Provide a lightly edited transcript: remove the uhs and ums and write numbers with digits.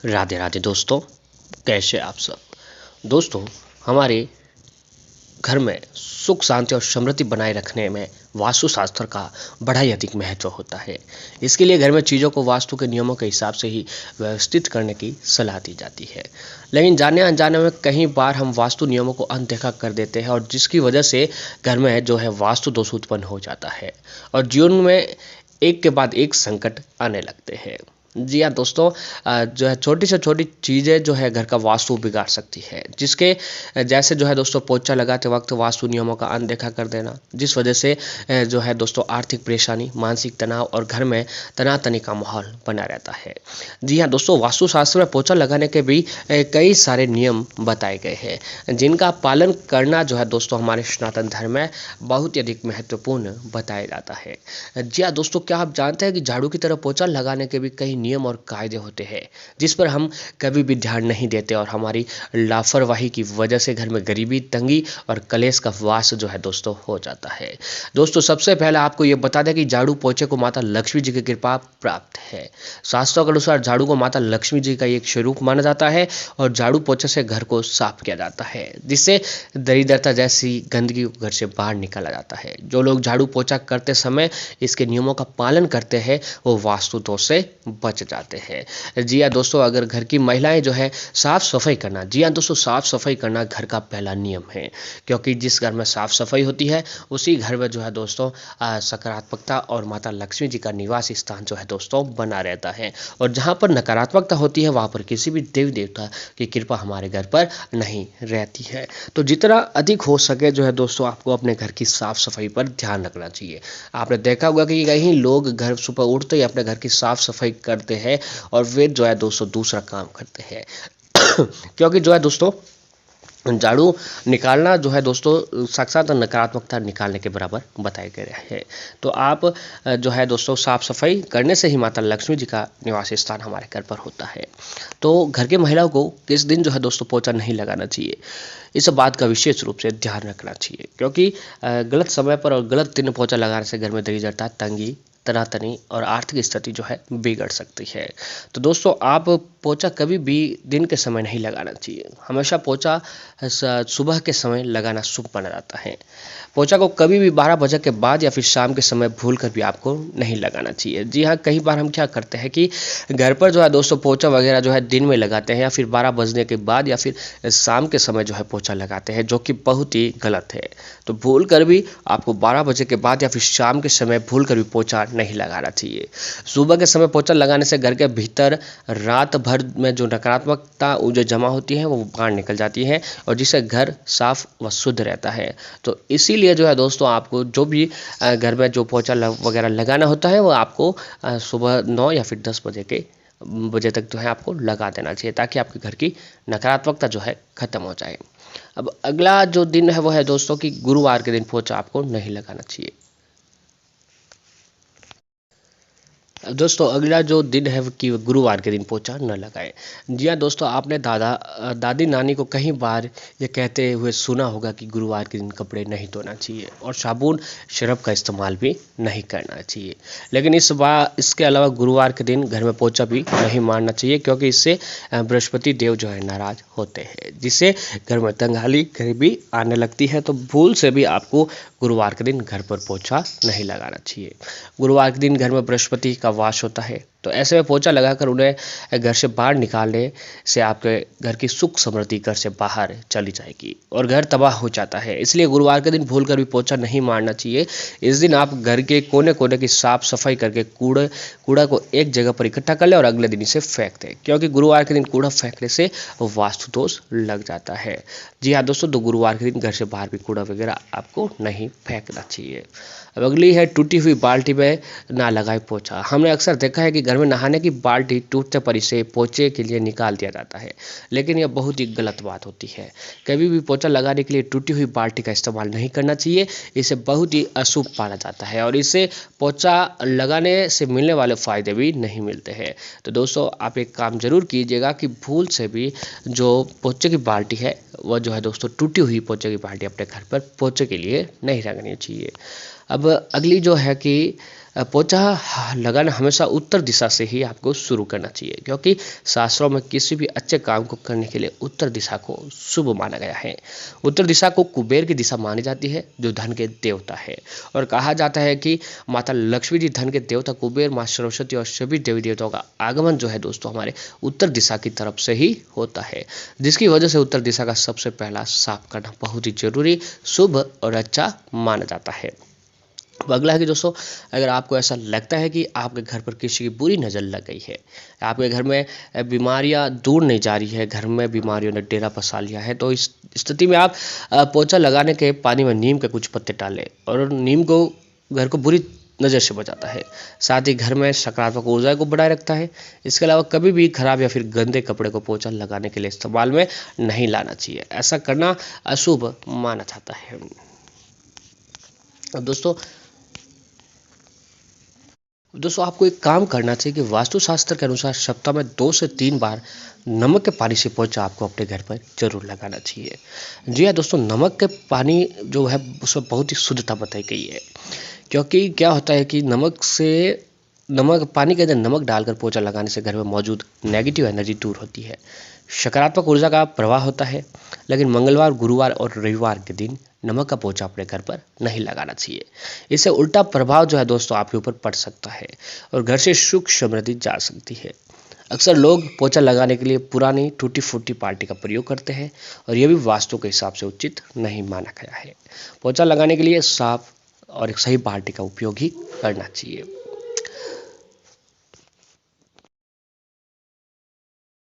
राधे राधे दोस्तों, कैसे आप सब। दोस्तों, हमारे घर में सुख शांति और समृद्धि बनाए रखने में वास्तुशास्त्र का बड़ा ही अधिक महत्व होता है। इसके लिए घर में चीज़ों को वास्तु के नियमों के हिसाब से ही व्यवस्थित करने की सलाह दी जाती है। लेकिन जाने अनजाने में कई बार हम वास्तु नियमों को अनदेखा कर देते हैं और जिसकी वजह से घर में जो है वास्तु दोष उत्पन्न हो जाता है और जीवन में एक के बाद एक संकट आने लगते हैं। जी हाँ दोस्तों, जो है छोटी से छोटी चीज़ें जो है घर का वास्तु बिगाड़ सकती है, जिसके जैसे जो है दोस्तों पोछा लगाते वक्त वास्तु नियमों का अनदेखा कर देना, जिस वजह से जो है दोस्तों आर्थिक परेशानी, मानसिक तनाव और घर में तनातनी का माहौल बना रहता है। जी हाँ दोस्तों, वास्तुशास्त्र में पोछा लगाने के भी कई सारे नियम बताए गए हैं, जिनका पालन करना जो है दोस्तों हमारे सनातन धर्म में बहुत ही अधिक महत्वपूर्ण बताया जाता है। जी हाँ दोस्तों, क्या आप जानते हैं कि झाड़ू की तरह पोछा लगाने के भी कई नियम और कायदे होते हैं, जिस पर हम कभी भी ध्यान नहीं देते और हमारी लापरवाही की वजह से घर में गरीबी, तंगी और कलेश का वास जो है दोस्तों हो जाता है। दोस्तों, सबसे पहले आपको ये बता दें कि झाड़ू पोछे को माता लक्ष्मी जी की कृपा प्राप्त है। शास्त्रों के अनुसार झाड़ू को माता लक्ष्मी जी का एक स्वरूप माना जाता है और झाड़ू पोछे से घर को साफ किया जाता है, जिससे दरिद्रता जैसी गंदगी घर से बाहर निकाला जाता है। जो लोग झाड़ू पोछा करते समय इसके नियमों का पालन करते हैं वो वास्तु दोष से बच जाते हैं। जी हाँ दोस्तों, अगर घर की महिलाएं जो है साफ सफाई करना, जी हाँ दोस्तों, साफ सफाई करना घर का पहला नियम है, क्योंकि जिस घर में साफ सफाई होती है उसी घर में जो है दोस्तों सकारात्मकता और माता लक्ष्मी जी का निवास स्थान जो है दोस्तों बना रहता है। और जहाँ पर नकारात्मकता होती है वहाँ पर किसी भी देवी देवता की कृपा हमारे घर पर नहीं रहती है। तो जितना अधिक हो सके जो है दोस्तों आपको अपने घर की साफ सफाई पर ध्यान रखना चाहिए। आपने देखा होगा कि कई लोग घर सुबह उठते ही अपने घर की साफ सफाई करते हैं और वे जो है दोस्तों दूसरा काम करते हैं क्योंकि जो है दोस्तों झाड़ू निकालना जो है दोस्तों साक्षात नकारात्मकता निकालने के बराबर बताए गए हैं। तो आप जो है दोस्तों साफ सफाई करने से ही माता लक्ष्मी जी का निवास स्थान हमारे घर पर होता है। तो घर की महिलाओं को किस दिन जो है दोस्तों पोछा नहीं लगाना चाहिए, इस बात का विशेष रूप से ध्यान रखना चाहिए, क्योंकि गलत समय पर और गलत दिन पोछा लगाने से घर में दरिद्रता, तंगी, तनातनी और आर्थिक स्थिति जो है बिगड़ सकती है। तो दोस्तों आप पोछा कभी भी दिन के समय नहीं लगाना चाहिए। हमेशा पोछा सुबह के समय लगाना शुभ माना जाता है। पोछा को कभी भी 12 बजे के बाद या फिर शाम के समय भूलकर भी आपको नहीं लगाना चाहिए। जी हाँ, कई बार हम क्या करते हैं कि घर पर जो है दोस्तों पोछा वगैरह जो है दिन में लगाते हैं या फिर 12 बजने के बाद या फिर शाम के समय जो है पोछा लगाते हैं, जो कि बहुत ही गलत है। तो भूल कर भी आपको 12 बजे के बाद या फिर शाम के समय भूल कर भी पोछा नहीं लगाना चाहिए। सुबह के समय पोछा लगाने से घर के भीतर रात भर में जो नकारात्मकता जो जमा होती है वो बाहर निकल जाती है और जिससे घर साफ व शुद्ध रहता है। तो इसीलिए जो है दोस्तों आपको जो भी घर में जो पोछा वगैरह लगाना होता है वो आपको सुबह 9 या फिर 10 बजे तक जो है आपको लगा देना चाहिए, ताकि आपके घर की नकारात्मकता जो है खत्म हो जाए। अब अगला जो दिन है वो है दोस्तों कि गुरुवार के दिन पोछा आपको नहीं लगाना चाहिए। दोस्तों अगला जो दिन है कि गुरुवार के दिन पोछा न लगाएं। जी हाँ दोस्तों, आपने दादी नानी को कई बार ये कहते हुए सुना होगा कि गुरुवार के दिन कपड़े नहीं धोना चाहिए और साबुन शरफ का इस्तेमाल भी नहीं करना चाहिए। लेकिन इसके अलावा गुरुवार के दिन घर में पोछा भी नहीं मारना चाहिए, क्योंकि इससे बृहस्पति देव जो है नाराज होते हैं, जिससे घर में तंगाली गरीबी आने लगती है। तो भूल से भी आपको गुरुवार के दिन घर पर पोछा नहीं लगाना चाहिए। गुरुवार के दिन घर में बृहस्पति का वास होता है, तो ऐसे में पोछा लगाकर उन्हें घर से बाहर निकालने से आपके घर की सुख समृद्धि घर से बाहर चली जाएगी और घर तबाह हो जाता है। इसलिए गुरुवार के दिन भूलकर भी पोछा नहीं मारना चाहिए। इस दिन आप घर के कोने कोने की साफ सफाई करके कूड़ा को एक जगह पर इकट्ठा कर ले और अगले दिन इसे फेंक दें, क्योंकि गुरुवार के दिन कूड़ा फेंकने से वास्तु दोष लग जाता है। जी हाँ दोस्तों, तो गुरुवार के दिन घर से बाहर भी कूड़ा वगैरह आपको नहीं फेंकना चाहिए। अब अगली है टूटी हुई बाल्टी में ना लगाए पोछा। हमने अक्सर देखा है कि घर में नहाने की बाल्टी टूटने पर इसे पोछे के लिए निकाल दिया जाता है, लेकिन यह बहुत ही गलत बात होती है। कभी भी पोछा लगाने के लिए टूटी हुई बाल्टी का इस्तेमाल नहीं करना चाहिए। इसे बहुत ही अशुभ माना जाता है और इससे पोछा लगाने से मिलने वाले फायदे भी नहीं मिलते हैं। तो दोस्तों आप एक काम जरूर कीजिएगा कि भूल से भी जो पोछे की बाल्टी है वह जो है दोस्तों टूटी हुई पोछे की बाल्टी अपने घर पर पोछे के लिए नहीं रखनी चाहिए। अब अगली जो है कि पोछा लगाना हमेशा उत्तर दिशा से ही आपको शुरू करना चाहिए, क्योंकि शास्त्रों में किसी भी अच्छे काम को करने के लिए उत्तर दिशा को शुभ माना गया है। उत्तर दिशा को कुबेर की दिशा मानी जाती है, जो धन के देवता है। और कहा जाता है कि माता लक्ष्मी जी धन के देवता कुबेर, माँ सरस्वती और सभी देवी देवताओं का आगमन जो है दोस्तों हमारे उत्तर दिशा की तरफ से ही होता है, जिसकी वजह से उत्तर दिशा का सबसे पहला साफ करना बहुत ही जरूरी, शुभ और अच्छा माना जाता है। अब अगला है कि दोस्तों, अगर आपको ऐसा लगता है कि आपके घर पर किसी की बुरी नज़र लग गई है, आपके घर में बीमारियां दूर नहीं जा रही है, घर में बीमारियों ने डेरा बसा लिया है, तो इस स्थिति में आप पोछा लगाने के पानी में नीम के कुछ पत्ते डालें, और नीम को घर को बुरी नज़र से बचाता है, साथ ही घर में सकारात्मक ऊर्जा को बढ़ाए रखता है। इसके अलावा कभी भी खराब या फिर गंदे कपड़े को पोछा लगाने के लिए इस्तेमाल में नहीं लाना चाहिए, ऐसा करना अशुभ माना जाता है। अब दोस्तों आपको एक काम करना चाहिए कि वास्तुशास्त्र के अनुसार सप्ताह में 2 से 3 बार नमक के पानी से पोछा आपको अपने घर पर जरूर लगाना चाहिए। जी हाँ दोस्तों, नमक के पानी जो है उसमें बहुत ही शुद्धता बताई गई है, क्योंकि क्या होता है कि नमक पानी के अंदर नमक डालकर पोछा लगाने से घर में मौजूद नेगेटिव एनर्जी दूर होती है, सकारात्मक ऊर्जा का प्रवाह होता है। लेकिन मंगलवार, गुरुवार और रविवार के दिन नमक का पोछा अपने घर पर नहीं लगाना चाहिए। इससे उल्टा प्रभाव जो है दोस्तों आपके ऊपर पड़ सकता है और घर से सुख समृद्धि जा सकती है। अक्सर लोग पोछा लगाने के लिए पुरानी टूटी फूटी बाल्टी का प्रयोग करते हैं, और यह भी वास्तु के हिसाब से उचित नहीं माना गया है। पोछा लगाने के लिए साफ और एक सही बाल्टी का उपयोग ही करना चाहिए।